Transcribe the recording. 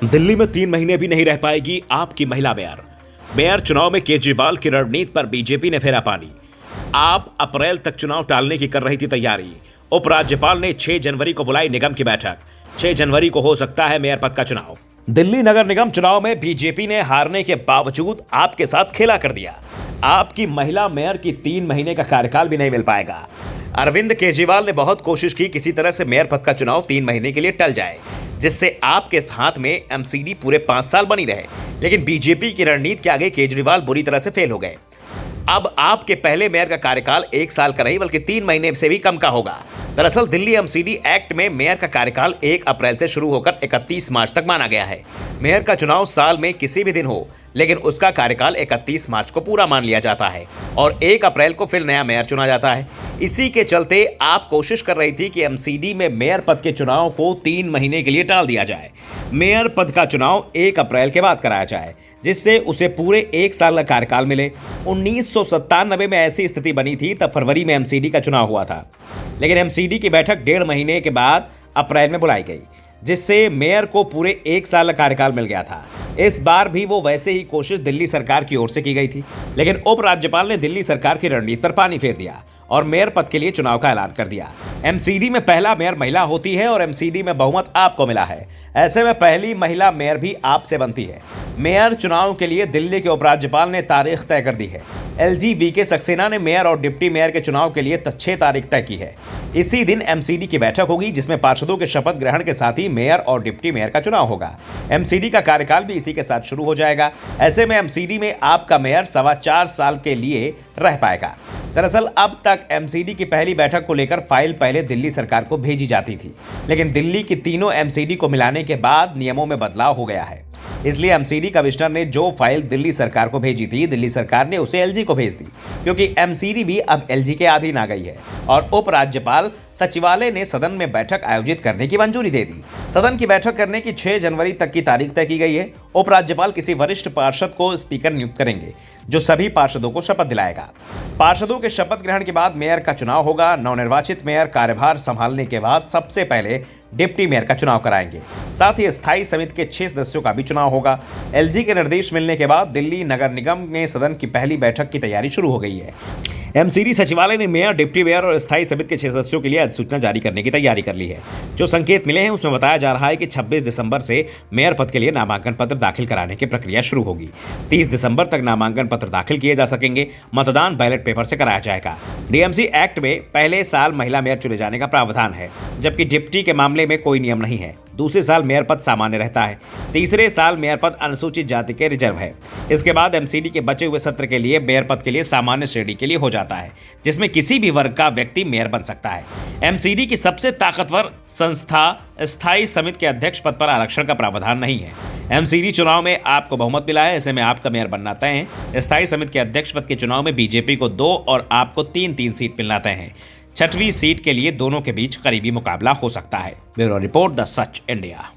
दिल्ली में 3 महीने भी नहीं रह पाएगी आपकी महिला मेयर। मेयर चुनाव में केजरीवाल की रणनीति पर बीजेपी ने फेरा पानी। आप अप्रैल तक चुनाव टालने की कर रही थी तैयारी। उपराज्यपाल ने 6 जनवरी को बुलाई निगम की बैठक। 6 जनवरी को हो सकता है मेयर पद का चुनाव। दिल्ली नगर निगम चुनाव में बीजेपी ने हारने के बावजूद आपके साथ खेला कर दिया। आपकी महिला मेयर की 3 महीने का कार्यकाल भी नहीं मिल पाएगा। अरविंद केजरीवाल ने बहुत कोशिश की किसी तरह से मेयर पद का चुनाव 3 महीने के लिए टल जाए, जिससे आपके हाथ में एमसीडी पूरे 5 साल बनी रहे। लेकिन बीजेपी की रणनीति के आगे केजरीवाल बुरी तरह से फेल हो गए। अब आपके पहले मेयर का कार्यकाल 1 साल का नहीं बल्कि 3 महीने से भी कम का होगा। दरअसल दिल्ली एमसीडी एक्ट में मेयर का कार्यकाल 1 अप्रैल से शुरू होकर 31 मार्च तक माना गया है। मेयर का चुनाव साल में किसी भी दिन हो, लेकिन उसका कार्यकाल 31 मार्च को पूरा मान लिया जाता है और 1 अप्रैल को फिर नया मेयर चुना जाता है। इसी के चलते आप कोशिश कर रही थी कि एमसीडी में मेयर पद के चुनाव को 3 महीने के लिए टाल दिया जाए। मेयर पद का चुनाव 1 अप्रैल के बाद कराया जाए, जिससे उसे पूरे 1 साल का कार्यकाल मिले। 1997 में ऐसी स्थिति बनी थी, तब फरवरी में एमसीडी का चुनाव हुआ था, लेकिन एमसीडी की बैठक 1.5 महीने के बाद अप्रैल में बुलाई गई, जिससे मेयर को पूरे 1 साल का कार्यकाल मिल गया था। इस बार भी वो वैसे ही कोशिश दिल्ली सरकार की ओर से की गई थी, लेकिन उपराज्यपाल ने दिल्ली सरकार की रणनीति पर पानी फेर दिया और मेयर पद के लिए चुनाव का ऐलान कर दिया। एमसीडी में पहला मेयर महिला होती है और एमसीडी में बहुमत आपको मिला है। ऐसे में पहली महिला मेयर भी आपसे बनती है। मेयर चुनाव के लिए दिल्ली के उपराज्यपाल ने तारीख तय कर दी है। एलजी वीके सक्सेना ने मेयर और डिप्टी मेयर के चुनाव के लिए 6 तारीख तय की है। इसी दिन एमसीडी की बैठक होगी, जिसमें पार्षदों के शपथ ग्रहण के साथ ही मेयर और डिप्टी मेयर का चुनाव होगा। एमसीडी का कार्यकाल भी इसी के साथ शुरू हो जाएगा। ऐसे में एमसीडी में आपका मेयर 4.25 साल के लिए रह पाएगा। दरअसल अब तक एमसीडी की पहली बैठक को लेकर फाइल पहले दिल्ली सरकार को भेजी जाती थी, लेकिन दिल्ली की तीनों एमसीडी को मिलाने के बाद नियमों में बदलाव हो गया है। इसलिए एमसीडी कमिश्नर ने जो फाइल दिल्ली सरकार को भेजी थी, दिल्ली सरकार ने उसे एलजी को भेज दी, क्योंकि एमसीडी भी अब एलजी के अधीन आ गई है। और उपराज्यपाल सचिवालय ने सदन में बैठक आयोजित करने की मंजूरी दे दी। सदन की बैठक करने की 6 जनवरी तक की तारीख तय की गई है। उपराज्यपाल किसी वरिष्ठ पार्षद को स्पीकर नियुक्त करेंगे, जो सभी पार्षदों को शपथ दिलाएगा। पार्षदों के शपथ ग्रहण के बाद मेयर का चुनाव होगा। नवनिर्वाचित मेयर कार्यभार संभालने के बाद सबसे पहले डिप्टी मेयर का चुनाव कराएंगे। साथ ही स्थायी समिति के 6 सदस्यों का भी चुनाव होगा। एलजी के निर्देश मिलने के बाद दिल्ली नगर निगम में सदन की पहली बैठक की तैयारी शुरू हो गई है। एमसीडी सचिवालय ने मेयर, डिप्टी मेयर और स्थायी समिति के 6 सदस्यों के लिए अधिसूचना जारी करने की तैयारी कर ली है। जो संकेत मिले हैं उसमें बताया जा रहा है कि 26 दिसंबर से मेयर पद के लिए नामांकन पत्र दाखिल कराने की प्रक्रिया शुरू होगी। 30 दिसंबर तक नामांकन पत्र दाखिल किए जा सकेंगे। मतदान बैलेट पेपर से कराया जाएगा। डीएमसी एक्ट में पहले साल महिला मेयर चुने जाने का प्रावधान है, जबकि डिप्टी के मामले में कोई नियम नहीं है। दूसरे साल मेयर पद सामान्य रहता है। तीसरे साल मेयर पद अनुसूचित जाति के रिजर्व है। इसके बाद एमसीडी के बचे हुए सत्र के लिए मेयर पद के लिए सामान्य श्रेणी के लिए हो जाता है, जिसमें किसी भी वर्ग का व्यक्ति मेयर बन सकता है। एमसीडी की सबसे ताकतवर संस्था स्थायी समिति के अध्यक्ष पद पर आरक्षण का प्रावधान नहीं है। एमसीडी चुनाव में आपको बहुमत मिला है, ऐसे में आपका मेयर बनना तय है। स्थायी समिति के अध्यक्ष पद के चुनाव में बीजेपी को 2 और आपको 3 सीट मिलना तय है। 6वीं सीट के लिए दोनों के बीच करीबी मुकाबला हो सकता है। Bureau report, the such India.